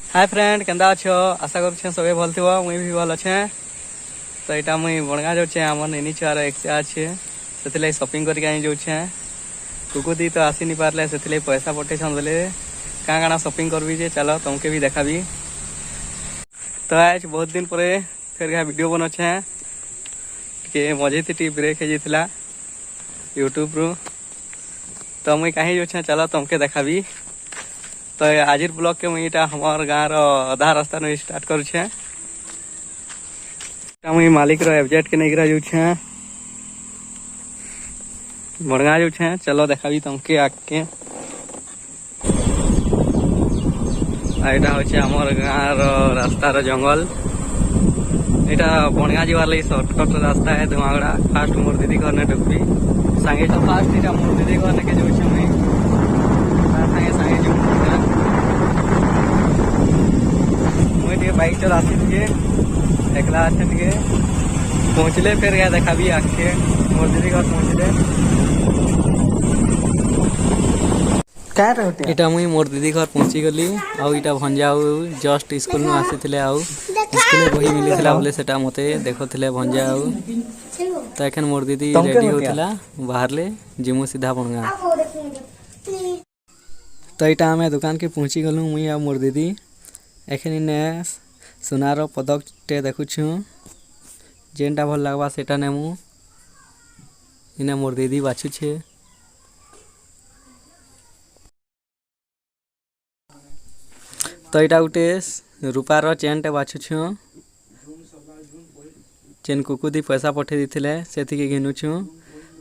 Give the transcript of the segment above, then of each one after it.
Hi friend केंदा अच्छो आशा कर सबे भल थी मुई भी भल अच्छे। तो यहाँ मुई बणगा जाऊे आम निनी छुआर एक्सा अच्छे से शॉपिंग करके जाऊे। कुकुदी तो आसी नहीं पारे से पैसा पठेसन बोले क्या काଣା शॉपिंग करबी जे चलो तुमके भी देखा। तो आज बहुत दिन पर फिर वीडियो बनाचे टे मजे थी ब्रेक हो जाता यूट्यूब रु। तो मुई कहीं जाऊे चलो तुमके देखा। तो आज ब्लॉग के मुई हमार गाँव अधा रास्ता नहीं स्टार्ट करुचे। मुई मालिक रो एफजेड के नहीं जाऊे बणगा जाऊे। चलो देखा तुमके आगे। यहाँ हूँ आमर गाँव रास्तार जंगल। यहाँ बणगा जीवार लगी सर्टकट रास्ता है धुआगड़ा। फास्ट मोर दीदी घर ने ढुकबी सांगे तो फास्ट यहाँ मोर दीदी घर ने जाऊे मुई सांगे सांगे जो मुझे बाइक चला थे एकला अच्छे टे पहुँचले फिर गया देखा आगे मोर दीदी घर पहुँचले। इटा मुई मोर दीदी घर पहुँची गली आउ इटा भंजा जस्ट स्कूल में आसी आउ स्कूल बही मिली बोले सेटा मते देखुले भंजा आउ। तो एखन मोर दीदी रेडी होता बाहर ले जिमु सीधा बणगा। तो यहाँ आम दुकान के पहुँची गलु मुई आ मोर दीदी। एखन इन्ने सुनार पदक टे देखुछु जेनटा भल लगवा सेटा नेमु। इन्ने मोर दीदी बाछुछे। तो यहाँ गोटे रूपार चेन टे बाछुछु चेन कुकुदी पैसा पठे देते से घिनुछु।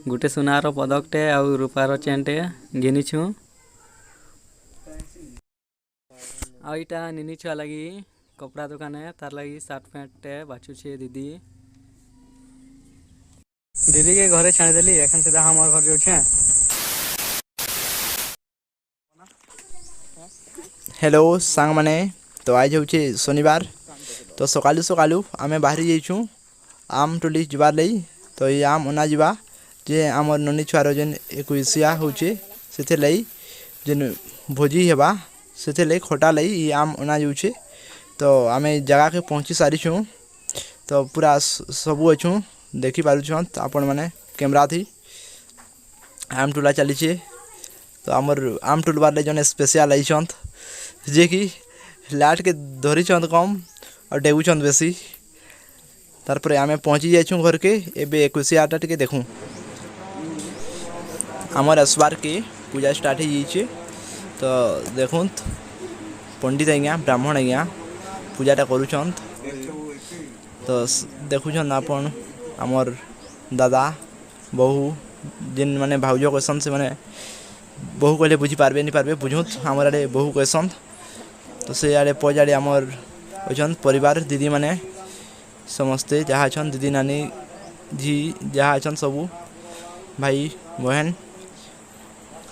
गोटे सुनार पदक टे आ रूपार चेन टे घिनीछु। आ यहाँ निनी छुआ लगी कपड़ा दुकान है तार लगी सार्ट पैंट टे बाछुछे दीदी। दीदी के घरे छाड़ी देली एखन सीधा हमार घर जाऊे। हेलो सांग माने। तो आज हूँ शनिवार। तो सकालू सकालू आमे बाहरी जाइछू आम टोली जबार लई। तो ये आम अना जीवा जे आमर ननी छुआर जेन 21 होचे से लई जेन भोजी हेबा से लई खटा लई ये आम अना जाऊे। तो आमे जगह के पहुँची सारीछू। तो पूरा सबू अच्छू देखी पारुछन आपण माने कैमरा थी आम टोला चलीचे। तो आमर आम टोलबार ले जने स्पेशल आइछंत जे कि लाट के धरी चंद कम और डेगु चंद बेसी। तारपर आमे पहुँची जाइछू घर के एबे 21 टे देखूँ आमर असबार के पूजा स्टार्ट हो जाइए। तो देखुं पंडित आज्ञा ब्राह्मण आज्ञा पूजाटा करुछंत। तो देखुछन आपन आमर दादा बहु जिन माने भाउज क्वेश्चन से माने बहु कहले बुझी पारबे नहीं पारबे बुझुत आमर आड़े बहु क्वेश्चन। तो से आड़े पज आड़े आमर अच्छन परिवार दीदी माने समस्ते जहाँ अच्छन दीदी नानी झी जहाँ अच्छन सबू भाई बहन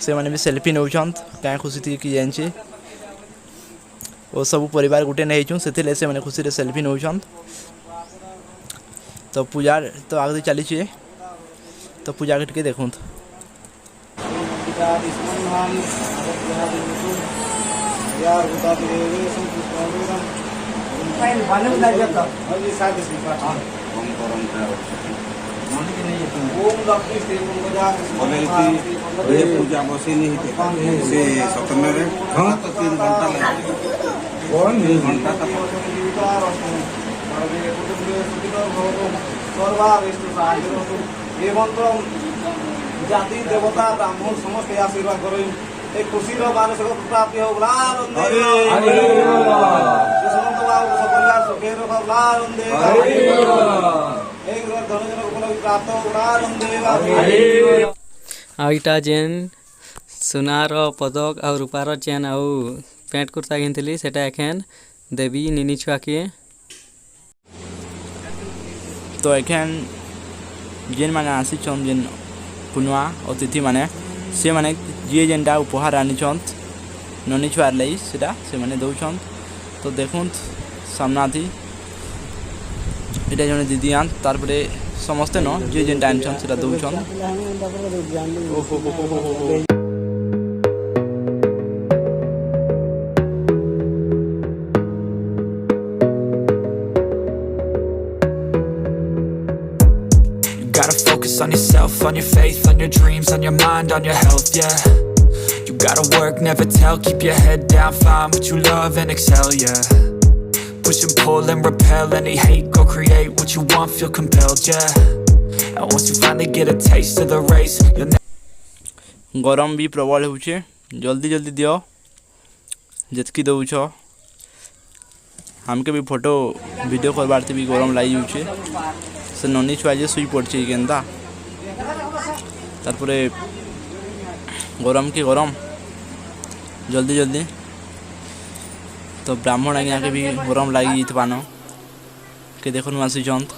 से माने भी सेल्फी नौछन क्या खुशी थी कि जाने वो सब परिवार गुटे नहीं से माने खुशी रे सेल्फी नौछन। तो पूजा तो आगे चली तो पूजा के देखूँ पूजा बसैनी से सपन में 3 घंटा जाति देवता ब्राह्मण समस्त आशीर्वाद करो खुशी मानसिक प्राप्ति हो आईटा जेन सुनार पदक आ रूपार चेन आ पैंट कुर्ता घिनली सेटा एखेन देवी निनी छुआ के। तो एखेन जेन माने आसीछन जेन पुनवा अतिथि माने से माने जे जेनटा उपहार आनीछंत ननी छुआर लई सेटा से माने दउछंत। तो देखुन सामना थी এটা জনে দিদি আন তারপরে समस्ते न जे जेनटा आनीछन सेटा दउछन। on yourself, on your faith, on your dreams, on your mind, on your health, yeah. You gotta work, never tell, keep your head down, find what you love and excel, yeah. Push and pull and repel any hate, go create what you want, feel compelled, yeah. And once you finally get a taste of the race, you'll गरम भी प्रबल होचे जल्दी जल्दी दियो जितकी दउछ हमके भी फोटो वीडियो करबार भी गरम लगी जाऊे से ननी छुआ जे शुई पड़े केन्ता तारपरे गरम के गरम जल्दी जल्दी तो ब्राह्मण आज्ञा के भी गरम लगी जान के देखो आसीचंत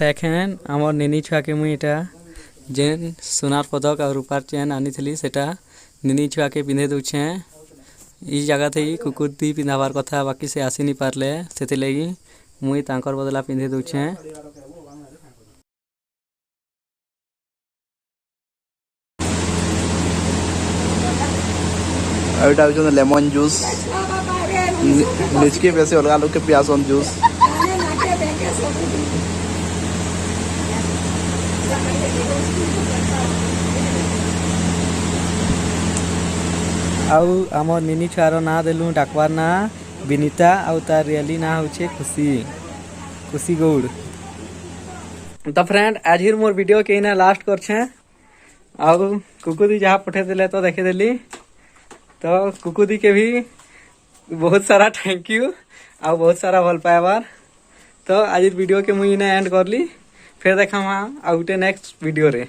एखेन आमर निनी छुआ के मुई एटा जेन सोनार पदक और रूपार चेन आनी थी सेटा निनी छुआ के पिंधे दूचे ई जगह थे कुकुरती पिंधाबार कथा बाकी से आसी नहीं पारले से लगी मुई तांकर बदला पिंधे दूचे। एटा लेमन जूस निचके पैसे अलग लोग के पियासन जूस आउ आमर निनी छुआर ना देलु डाकवार ना विनीता आउ तार रियली ना होचे खुशी खुशी गौड़। तो फ्रेंड आज ही मोर वीडियो के ना लास्ट कर छे आउ कुकुदी जहाँ पठे दिले तो देखे दिली तो कुकुदी के भी बहुत सारा थैंक यू आउ बहुत सारा भल पाएबार। तो आज वीडियो के मुई एंड कर ली फिर देखा आउटे नेक्स्ट वीडियो रे।